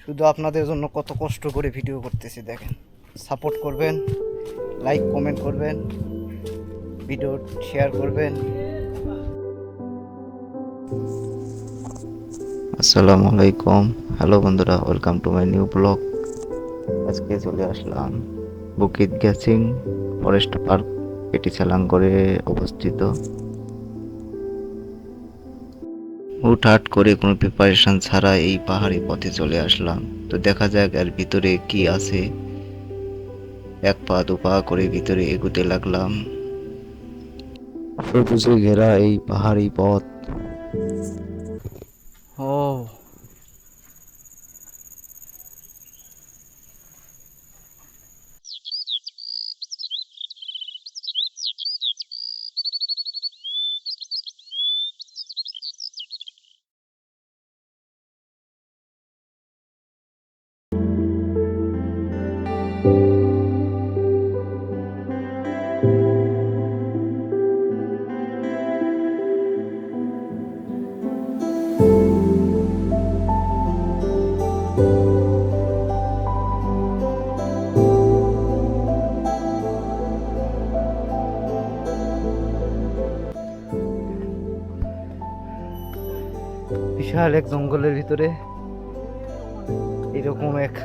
শুধু আপনাদের জন্য কত কষ্ট করে ভিডিও করতেছি দেখেন। সাপোর্ট করবেন, লাইক কমেন্ট করবেন, ভিডিও শেয়ার করবেন। আসসালামু আলাইকুম, হ্যালো বন্ধুরা, welcome to my new blog. আজকে চলে আসলাম বুকিত গ্যাসিং ফরেস্ট পার্ক, এটি সেলাঙ্গরে অবস্থিত। হুটহাট করে কোনো প্রিপারেশন ছাড়া এই পাহাড়ি পথে চলে আসলাম। তো দেখা যাক এর ভিতরে কি আছে। এক পা দু পা করে ভিতরে এগুতে লাগলাম। সবুজে ঘেরা এই পাহাড়ি পথ। ও বিশাল এক জঙ্গলের ভিতরে এরকম এক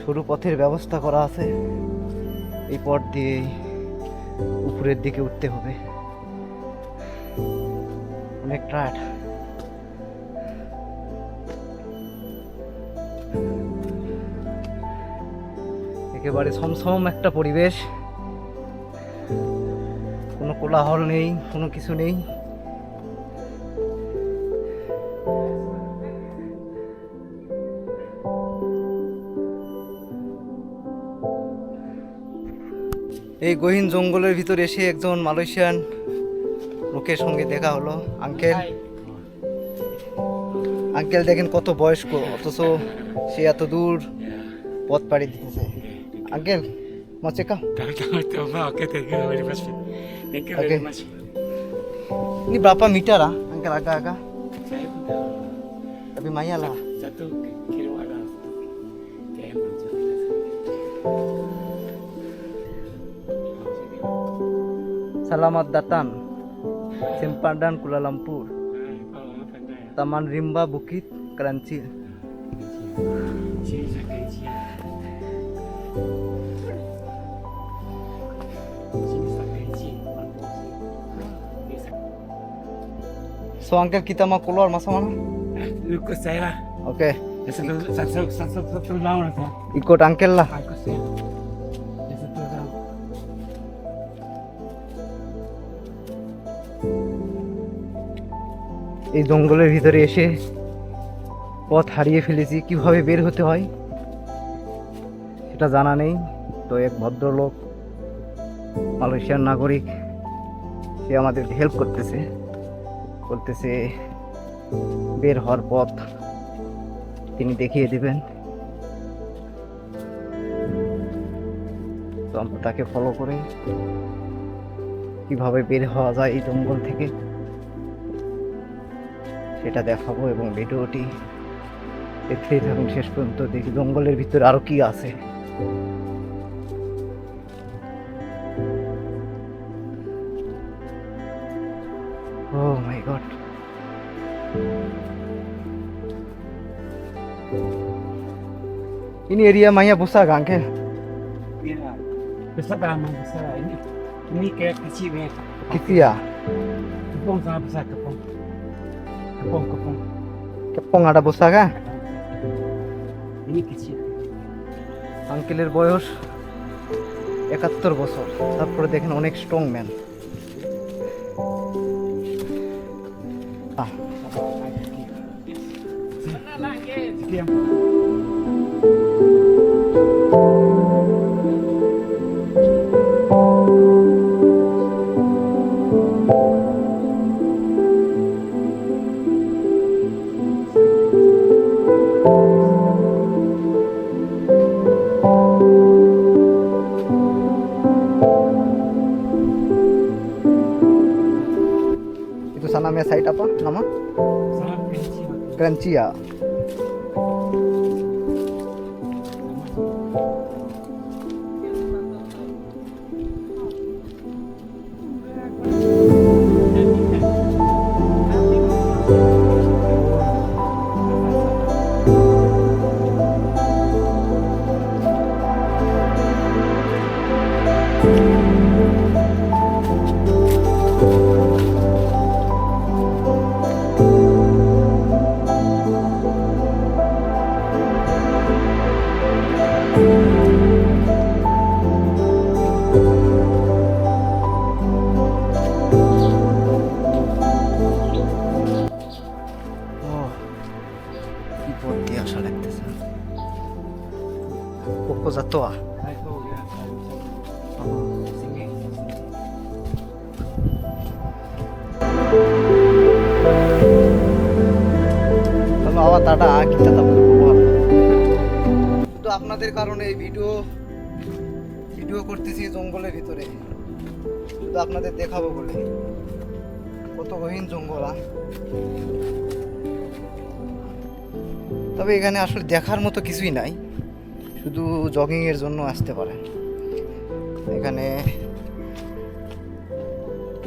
সরু পথের ব্যবস্থা করা আছে। এই পথ দিয়ে উপরের দিকে উঠতে হবে। অনেক টায়ার্ড। একেবারে সমসম একটা পরিবেশ, কোনো কোলাহল নেই, কোনো কিছু নেই। এই গহীন জঙ্গলের ভিতরে এসে একজন মালয়েশিয়ান লোকের সঙ্গে দেখা হলো। আঙ্কেল দেখেন কত বয়স্ক, অথচ সে এত দূর পথ পাড়ি দিতেছে। Uncle mau check out? Oke, thank you very much. Thank you very much. Ini berapa meter ah? Angkel agak-agak. Saya pun tahu. Tapi Maya lah. 1 kilo ada. Kayak macam. Selamat datang Sempadan Kuala Lumpur, Taman Rimba Bukit Kerancil. So Uncle, kita mau keluar masa mana? Ikut saya lah. Oke. Satu tahun aku. Ikut Uncle lah. Ikut saya. Satu tahun. এই জঙ্গলের ভিতরে এসে পথ হারিয়ে ফেলেছি। কিভাবে বের হতে হয় সেটা জানা নেই। তো এক ভদ্রলোক, মালয়েশিয়ার নাগরিক, সে আমাদের হেল্প করতেছে, বলতেছে বের হওয়ার পথ তিনি দেখিয়ে দিবেন। তো আমরা তাকে ফলো করে কিভাবে বের হওয়া যায় এই জঙ্গল থেকে সেটা দেখাবো, এবং ভিডিওটি দেখতেই থাকুন শেষ পর্যন্ত। দেখি জঙ্গলের ভিতরে আরো কি আছে। Oh my god. Ini area Maya besar kan, Uncle? Iya. Besar memang besar ini. Ini kayak kecil ya. Kecil ya? Kepong sangat besar kepong. Kepong. Kepong ada besar kan? Ini kecil. আঙ্কেলের বয়স 71 বছর, তারপরে দেখেন অনেক strong man. Itu sana namanya site apa nama? Sangat kecil. গ্রাঞ্চিয়া। কি পথ দিয়ে আসা লাগতেছে, Pokozatoa. Kalau awak tak ada, kita tak perlu keluar. শুধু আপনাদের কারণে এই ভিডিও করতেছি জঙ্গলের ভিতরে, শুধু আপনাদের দেখাবো বলে। কত গহীন জঙ্গল। তবে এখানে আসলে দেখার মতো কিছুই নাই, শুধু জগিং এর জন্য আসতে পারেন। এখানে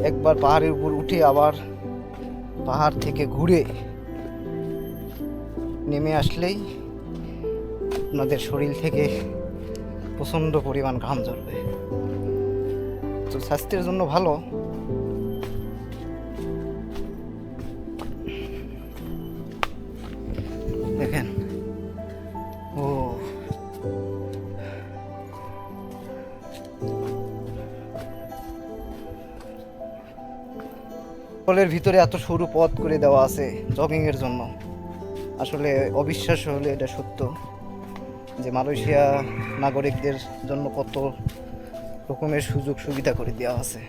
একবার পাহাড়ের উপর উঠে আবার পাহাড় থেকে ঘুরে নেমে আসলেই আপনাদের শরীর থেকে প্রচণ্ড পরিমাণ ঘাম ঝরবে, তো স্বাস্থ্যের জন্য ভালো। দেখেন, ও জঙ্গলের ভিতরে এত সরু পথ করে দেওয়া আছে জগিং এর জন্য। আসলে অবিশ্বাস্য হলে এটা সত্য যে মালয়েশিয়া নাগরিকদের জন্য কত রকমের সুযোগ সুবিধা করে দেওয়া আছে।